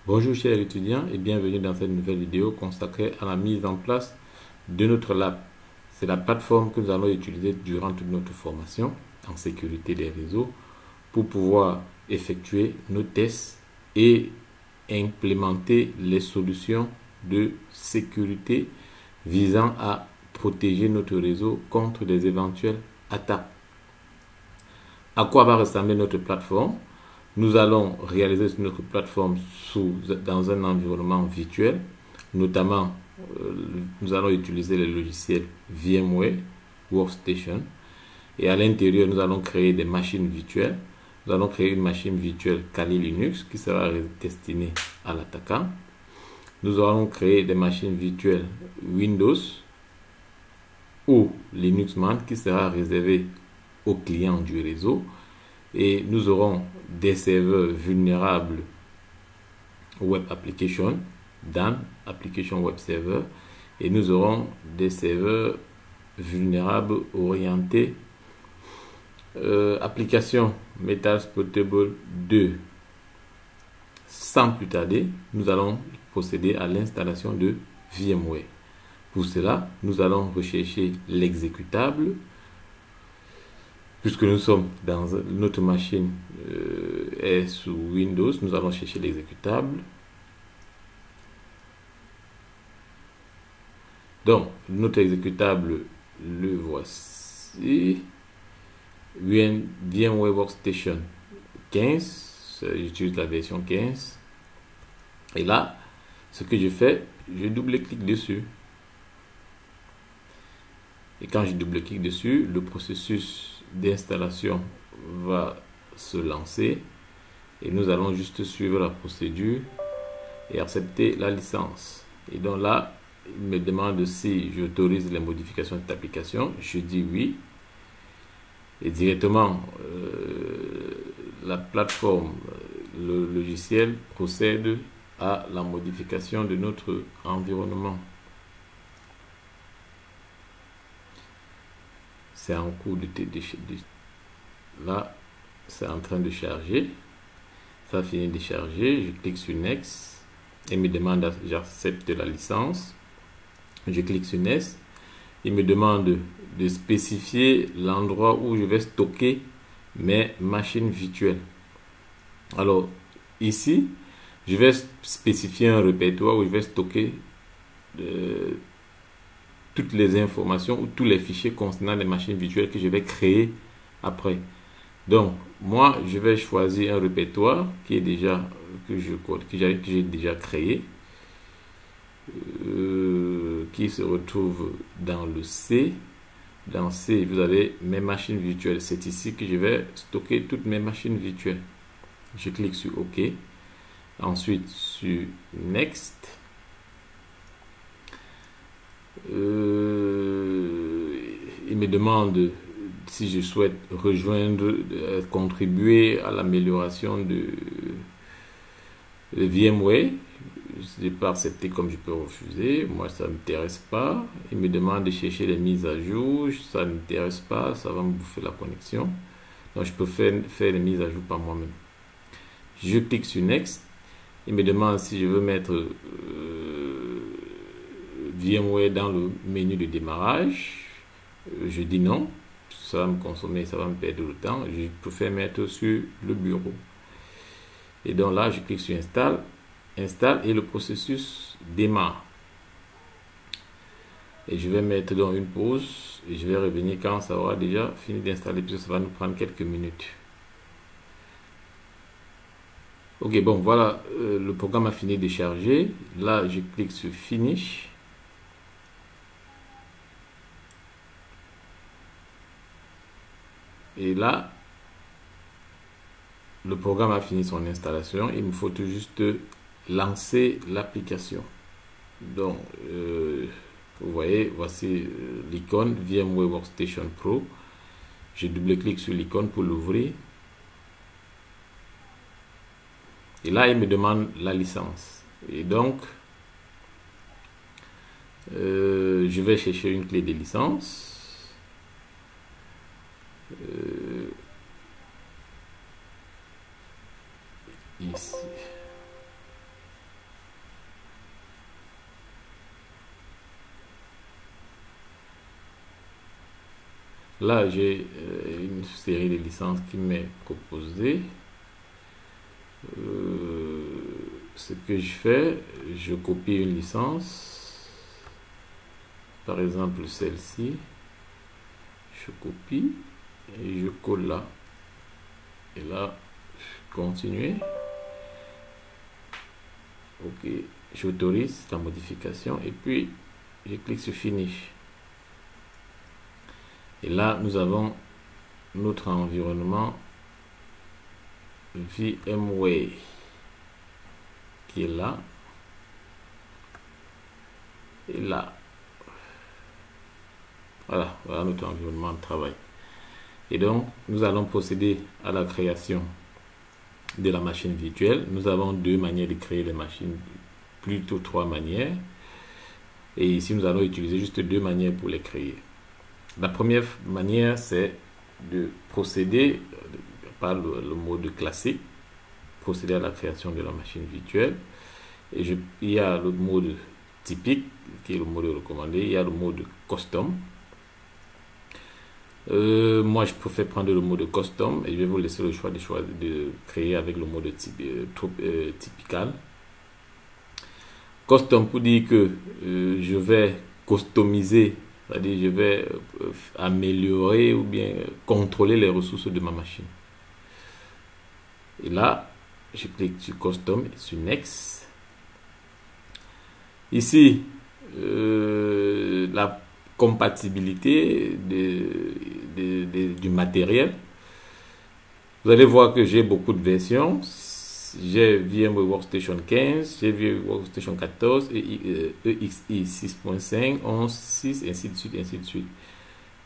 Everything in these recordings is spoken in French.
Bonjour chers étudiants et bienvenue dans cette nouvelle vidéo consacrée à la mise en place de notre lab. C'est la plateforme que nous allons utiliser durant toute notre formation en sécurité des réseaux pour pouvoir effectuer nos tests et implémenter les solutions de sécurité visant à protéger notre réseau contre des éventuelles attaques. À quoi va ressembler notre plateforme? Nous allons réaliser notre plateforme dans un environnement virtuel, notamment nous allons utiliser le logiciel VMware Workstation et à l'intérieur nous allons créer des machines virtuelles. Nous allons créer une machine virtuelle Kali Linux qui sera destinée à l'attaquant. Nous allons créer des machines virtuelles Windows ou Linux Mint qui sera réservée aux clients du réseau. Et nous aurons des serveurs vulnérables Web Application, DAN, Application Web Server, et nous aurons des serveurs vulnérables orientés application Metasploitable 2. Sans plus tarder, nous allons procéder à l'installation de VMware. Pour cela, nous allons rechercher l'exécutable. Puisque nous sommes dans notre machine est sous Windows, nous allons chercher l'exécutable. Donc, notre exécutable, le voici. VMware Workstation 15. J'utilise la version 15. Et là, ce que je fais, je double-clique dessus. Et quand je double-clique dessus, le processus d'installation va se lancer et nous allons juste suivre la procédure et accepter la licence. Et donc là, il me demande si j'autorise les modifications de cette application. Je dis oui. Et directement, la plateforme, le logiciel procède à la modification de notre environnement. C'est en cours de là, c'est en train de charger. Ça a fini de charger. Je clique sur Next et me demande j'accepte la licence. Je clique sur Next. Il me demande de spécifier l'endroit où je vais stocker mes machines virtuelles. Alors ici, je vais spécifier un répertoire où je vais stocker toutes les informations ou tous les fichiers concernant les machines virtuelles que je vais créer après. Donc, moi, je vais choisir un répertoire qui est déjà que j'ai déjà créé, qui se retrouve dans le C. Dans C, vous avez mes machines virtuelles. C'est ici que je vais stocker toutes mes machines virtuelles. Je clique sur OK. Ensuite, sur Next. Il me demande si je souhaite rejoindre, contribuer à l'amélioration de VMware. Je peux accepter comme je peux refuser. Moi, ça ne m'intéresse pas. Il me demande de chercher les mises à jour. Ça ne m'intéresse pas. Ça va me bouffer la connexion. Donc, je peux faire les mises à jour par moi-même. Je clique sur Next. Il me demande si je veux mettre VMware dans le menu de démarrage. Je dis non, ça va me consommer, ça va me perdre le temps. Je préfère mettre sur le bureau. Et donc là, je clique sur installe et le processus démarre. Et je vais mettre dans une pause et je vais revenir quand ça aura déjà fini d'installer, puisque ça va nous prendre quelques minutes. Ok, bon, voilà, le programme a fini de charger. Là, je clique sur Finish. Et là, le programme a fini son installation. Il me faut tout juste lancer l'application. Donc, vous voyez, voici l'icône VMware Workstation Pro. Je double-clique sur l'icône pour l'ouvrir. Et là, il me demande la licence. Et donc, je vais chercher une clé de licence. Ici. là, j'ai une série de licences qui m'est proposée. Ce que je fais, je copie une licence, par exemple celle-ci, je copie et je colle là, et là je continue. Ok, j'autorise la modification et puis je clique sur finish, et là nous avons notre environnement VMware qui est là et là. Voilà, voilà notre environnement de travail. Et donc nous allons procéder à la création de la machine virtuelle. Nous avons deux manières de créer les machines, plutôt trois manières, et ici nous allons utiliser juste deux manières pour les créer. La première manière, c'est de procéder par le mode classique, procéder à la création de la machine virtuelle. Et il y a le mode typique qui est le mode recommandé, il y a le mode custom. Moi je préfère prendre le mode custom et je vais vous laisser le choix de créer avec le mode typical. Custom pour dire que je vais customiser, c'est-à-dire je vais améliorer ou bien contrôler les ressources de ma machine. Et là, je clique sur Custom et sur Next. Ici, la compatibilité du matériel. Vous allez voir que j'ai beaucoup de versions. J'ai VMware Workstation 15, j'ai VMware Workstation 14, EXI 6.5, 11.6, ainsi de suite, ainsi de suite.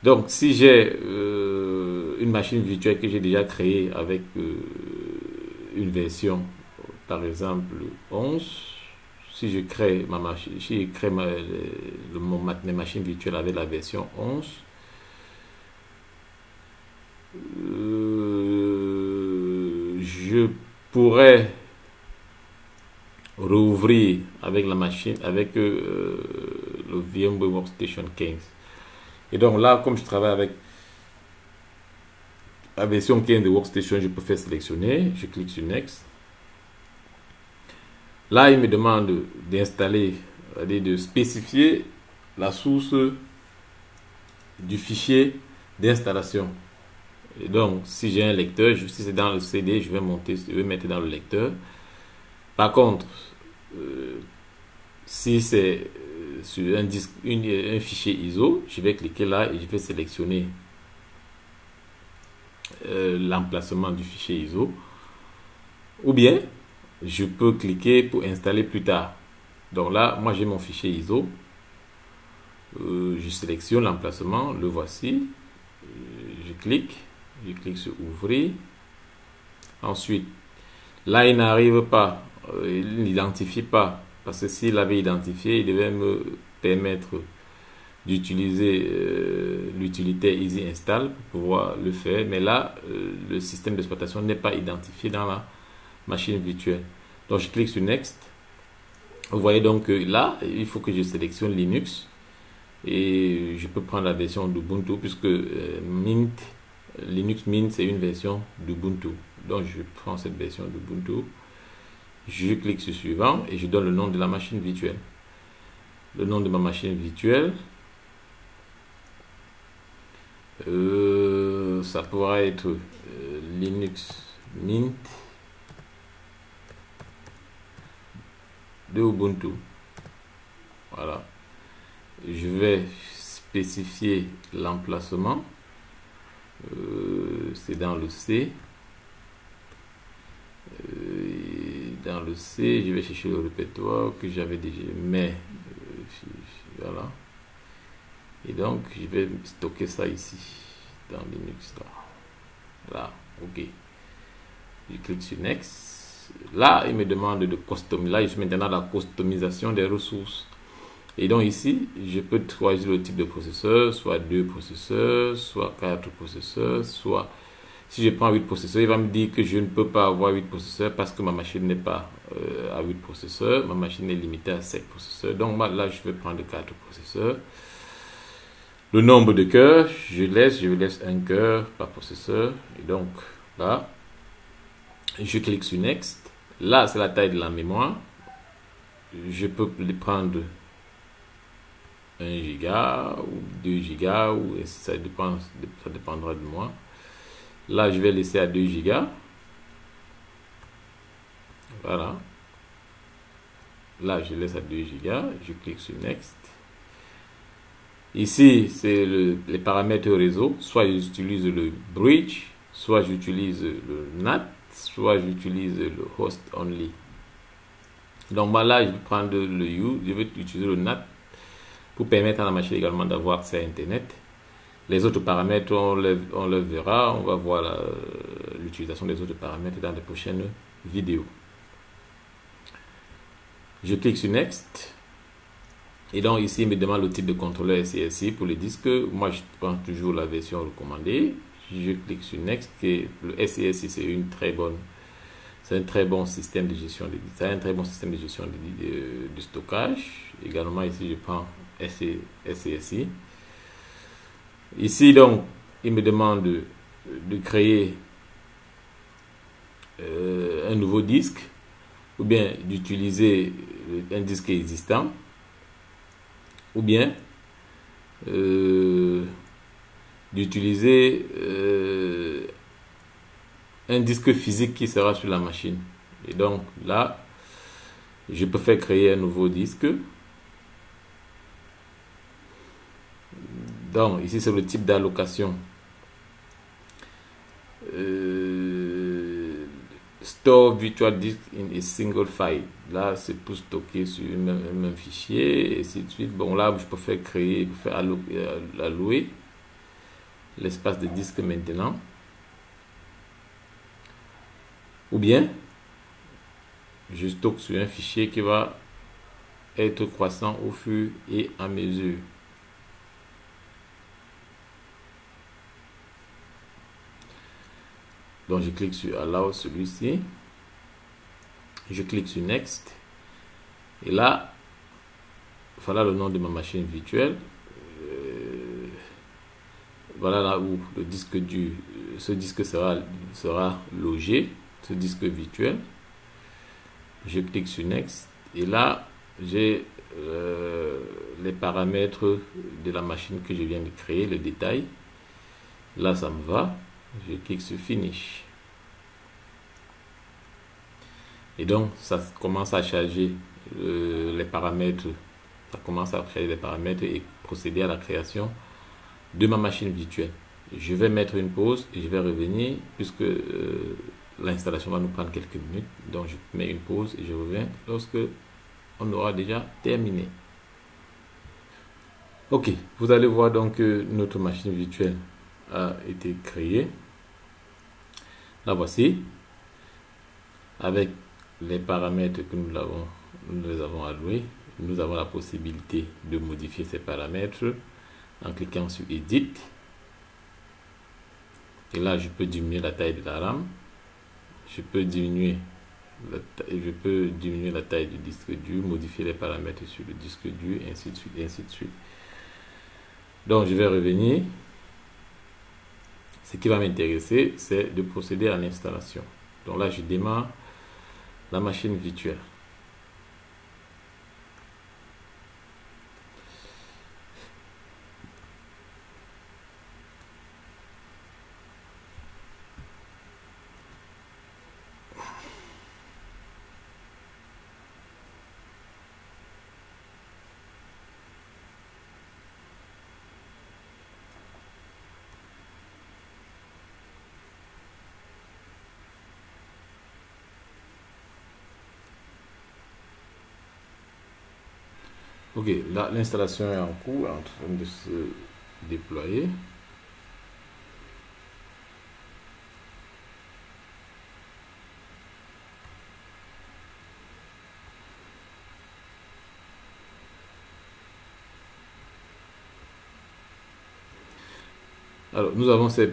Donc, si j'ai une machine virtuelle que j'ai déjà créée avec une version, par exemple 11, si je crée ma machine, si je crée mes machines virtuelles avec la version 11, je pourrais rouvrir avec la machine, avec le VMware Workstation 15. Et donc là, comme je travaille avec la version 15 de Workstation, je peux faire sélectionner, je clique sur Next. Là, il me demande d'installer, de spécifier la source du fichier d'installation. Et donc, si j'ai un lecteur, si c'est dans le CD, je vais mettre dans le lecteur. Par contre, si c'est sur un disque, un fichier ISO, je vais cliquer là et je vais sélectionner l'emplacement du fichier ISO. Ou bien, je peux cliquer pour installer plus tard. Donc là, moi j'ai mon fichier ISO. Je sélectionne l'emplacement, le voici. Je clique sur ouvrir. Ensuite, là il n'arrive pas, il n'identifie pas, parce que s'il avait identifié, il devait me permettre d'utiliser l'utilité Easy Install pour pouvoir le faire. Mais là, le système d'exploitation n'est pas identifié dans la machine virtuelle. Donc je clique sur Next. Vous voyez donc que là, il faut que je sélectionne Linux. Et je peux prendre la version d'Ubuntu puisque Linux Mint c'est une version d'Ubuntu. Donc je prends cette version d'Ubuntu. Je clique sur suivant et je donne le nom de la machine virtuelle. Le nom de ma machine virtuelle. Ça pourra être Linux Mint de Ubuntu. Voilà. Je vais spécifier l'emplacement. C'est dans le C. Dans le C, je vais chercher le répertoire que j'avais déjà. Mais voilà. Et donc, je vais stocker ça ici dans Linux. Là, ok. Je clique sur Next. Là, il me demande de customiser. Là, je suis maintenant dans la customisation des ressources. Et donc ici, je peux choisir le type de processeur, soit 2 processeurs, soit 4 processeurs, soit si je prends 8 processeurs, il va me dire que je ne peux pas avoir 8 processeurs parce que ma machine n'est pas à 8 processeurs, ma machine est limitée à 7 processeurs. Donc là, je vais prendre 4 processeurs. Le nombre de cœurs, je laisse un cœur par processeur. Et donc là, je clique sur Next. Là, c'est la taille de la mémoire. Je peux prendre 1 giga ou 2 gigas, ou ça dépendra de moi. Là, je vais laisser à 2 gigas. Voilà. Là, je laisse à 2 gigas. Je clique sur Next. Ici, c'est les paramètres réseau. Soit j'utilise le bridge, soit j'utilise le NAT, soit j'utilise le host only. Donc là, je vais prendre le U. Je vais utiliser le NAT pour permettre à la machine également d'avoir accès à Internet. Les autres paramètres, on le verra. On va voir l'utilisation des autres paramètres dans les prochaines vidéos. Je clique sur Next. Et donc ici, il me demande le type de contrôleur SCSI pour les disques. Moi, je prends toujours la version recommandée. Je clique sur Next. Et le SCSI, c'est un très bon système de gestion de disques. C'est un très bon système de gestion de stockage. Également, ici, je prends SCSI. Ici, donc, il me demande de créer un nouveau disque ou bien d'utiliser un disque existant, ou bien d'utiliser un disque physique qui sera sur la machine. Et donc là, je peux faire créer un nouveau disque. Donc ici, c'est le type d'allocation. Store virtual disk in a single file. Là, c'est pour stocker sur un même fichier, et ainsi de suite. Bon, là, je peux faire créer, faire allouer l'espace de disque maintenant. Ou bien, je stocke sur un fichier qui va être croissant au fur et à mesure. Donc, je clique sur Allow celui-ci. Je clique sur Next. Et là, voilà le nom de ma machine virtuelle. Voilà là où le disque ce disque sera logé, ce disque virtuel. Je clique sur Next. Et là, j'ai les paramètres de la machine que je viens de créer, le détail. Là, ça me va. Je clique sur Finish. Et donc, ça commence à charger les paramètres. Ça commence à créer les paramètres et procéder à la création de ma machine virtuelle. Je vais mettre une pause et je vais revenir puisque l'installation va nous prendre quelques minutes. Donc, je mets une pause et je reviens lorsque on aura déjà terminé. Ok, vous allez voir donc que notre machine virtuelle a été créée. La voici avec les paramètres que nous les avons alloués. Nous avons la possibilité de modifier ces paramètres en cliquant sur Edit. Et là, je peux diminuer la taille de la RAM. Je peux diminuer la taille du disque dur, modifier les paramètres sur le disque dur, ainsi de suite, ainsi de suite. Donc, je vais revenir. Ce qui va m'intéresser, c'est de procéder à l'installation. Donc là, je démarre la machine virtuelle. Ok, là l'installation est en cours, en train de se déployer. Alors, nous avons ces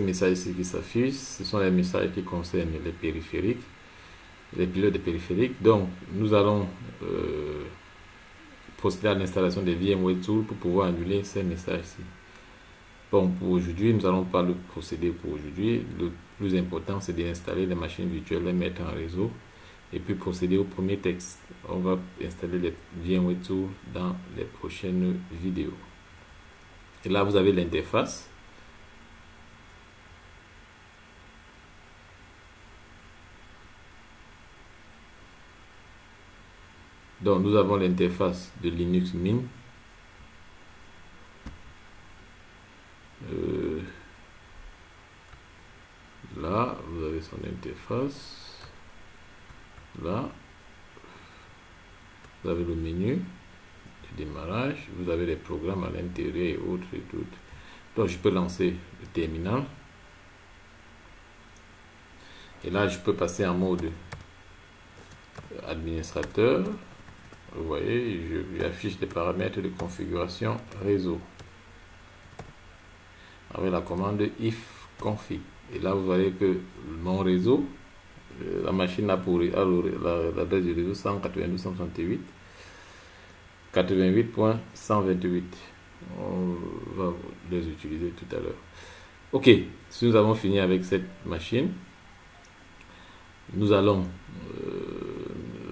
messages ici qui s'affichent. Ce sont les messages qui concernent les périphériques, les pilotes de périphériques. Donc, nous allons procéder à l'installation des VMware Tools pour pouvoir annuler ces messages-ci. Bon, pour aujourd'hui, nous n'allons pas le procéder pour aujourd'hui. Le plus important, c'est d'installer les machines virtuelles, les mettre en réseau et puis procéder au premier texte. On va installer les VMware Tools dans les prochaines vidéos. Et là, vous avez l'interface. Donc, nous avons l'interface de Linux Mint. Là, vous avez son interface. Là, vous avez le menu de démarrage. Vous avez les programmes à l'intérieur et autres et tout. Donc, je peux lancer le terminal. Et là, je peux passer en mode administrateur. Vous voyez, je lui affiche les paramètres de configuration réseau avec la commande ifconfig. Et là, vous voyez que mon réseau, la machine a pour l'adresse du réseau 192.168.88. On va les utiliser tout à l'heure. Ok, si nous avons fini avec cette machine, nous allons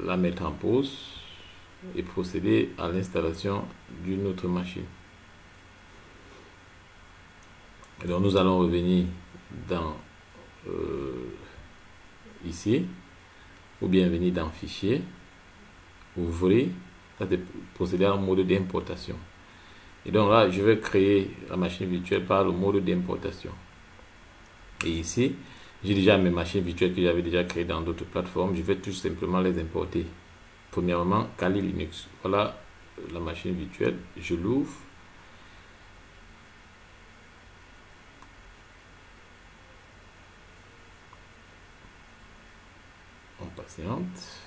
la mettre en pause et procéder à l'installation d'une autre machine. Et donc nous allons revenir dans ici, ou bien venir dans fichier, ouvrir, ça c'est procéder en mode d'importation. Et donc là, je vais créer la machine virtuelle par le mode d'importation. Et ici, j'ai déjà mes machines virtuelles que j'avais déjà créées dans d'autres plateformes. Je vais tout simplement les importer. Premièrement, Kali Linux. Voilà la machine virtuelle. Je l'ouvre. On patiente.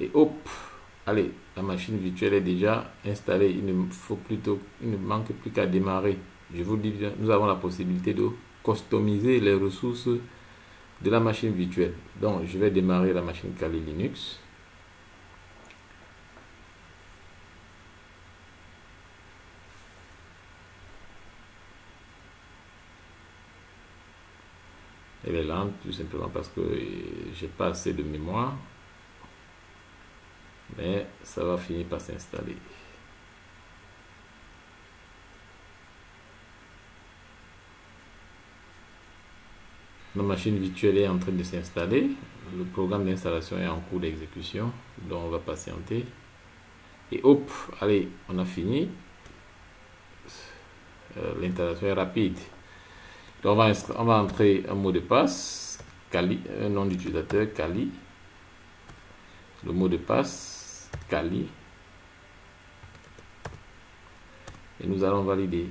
Et hop, allez, la machine virtuelle est déjà installée. Il ne manque plus qu'à démarrer. Je vous dis, nous avons la possibilité de customiser les ressources de la machine virtuelle. Donc, je vais démarrer la machine Kali Linux. Elle est lente tout simplement parce que j'ai pas assez de mémoire. Mais ça va finir par s'installer. Ma machine virtuelle est en train de s'installer. Le programme d'installation est en cours d'exécution. Donc on va patienter. Et hop, allez, on a fini. L'installation est rapide. Donc on va entrer un mot de passe, Kali, un nom d'utilisateur, Kali. Le mot de passe, Kali. Et nous allons valider.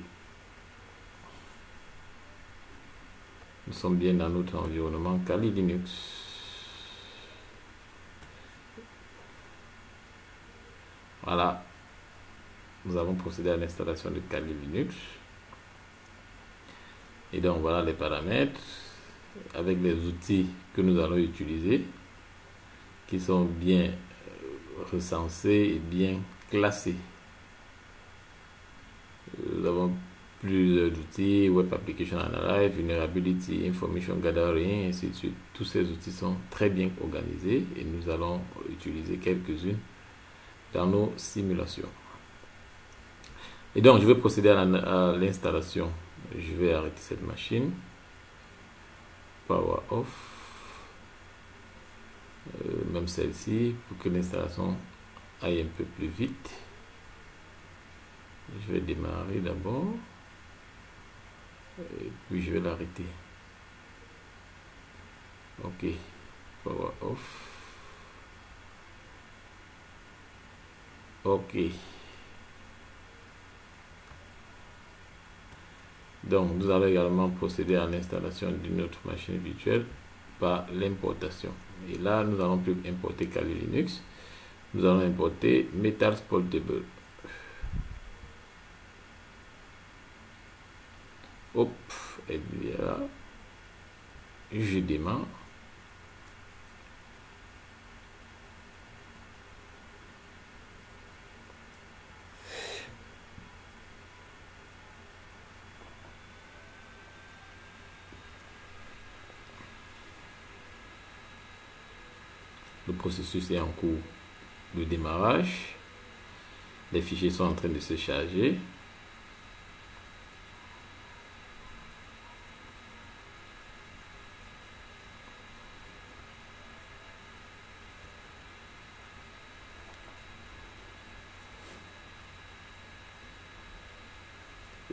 Nous sommes bien dans notre environnement Kali Linux. Voilà. Nous avons procédé à l'installation de Kali Linux. Et donc voilà les paramètres avec les outils que nous allons utiliser qui sont bien recensés et bien classés. Nous avons plusieurs outils, Web Application Analyze, Vulnerability, Information Gathering, et ainsi de suite. Tous ces outils sont très bien organisés et nous allons utiliser quelques-unes dans nos simulations. Et donc, je vais procéder à l'installation. Je vais arrêter cette machine. Power off. Même celle-ci, pour que l'installation aille un peu plus vite. Je vais démarrer d'abord. Et puis je vais l'arrêter. Ok. Power off. Ok. Donc, nous allons également procéder à l'installation d'une autre machine virtuelle par l'importation. Et là, nous allons plus importer Kali Linux. Nous allons importer MetalSportable. Hop, elle est là. Je démarre. Le processus est en cours de démarrage. Les fichiers sont en train de se charger.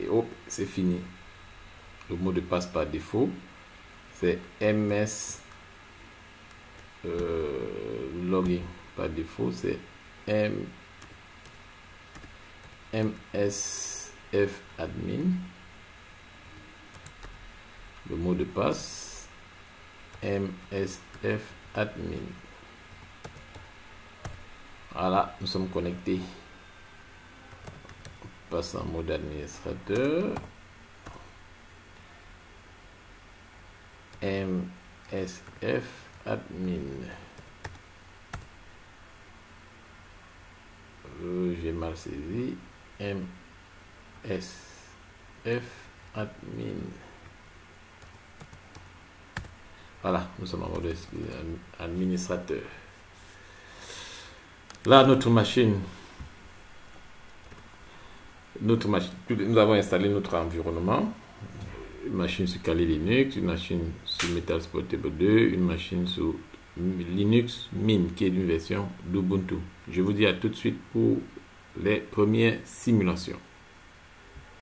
Et hop, c'est fini. Le mot de passe par défaut, c'est MS login. Par défaut, c'est MSF admin. Le mot de passe, MSF admin. Voilà, nous sommes connectés. On passe en mode administrateur. MSF admin. J'ai mal saisi. MSF admin. Voilà, nous sommes en mode administrateur. Là, notre machine, nous avons installé notre environnement. Une machine sur Kali Linux, une machine sur MetaSportable 2, une machine sur Linux Mint, qui est une version d'Ubuntu. Je vous dis à tout de suite pour les premières simulations.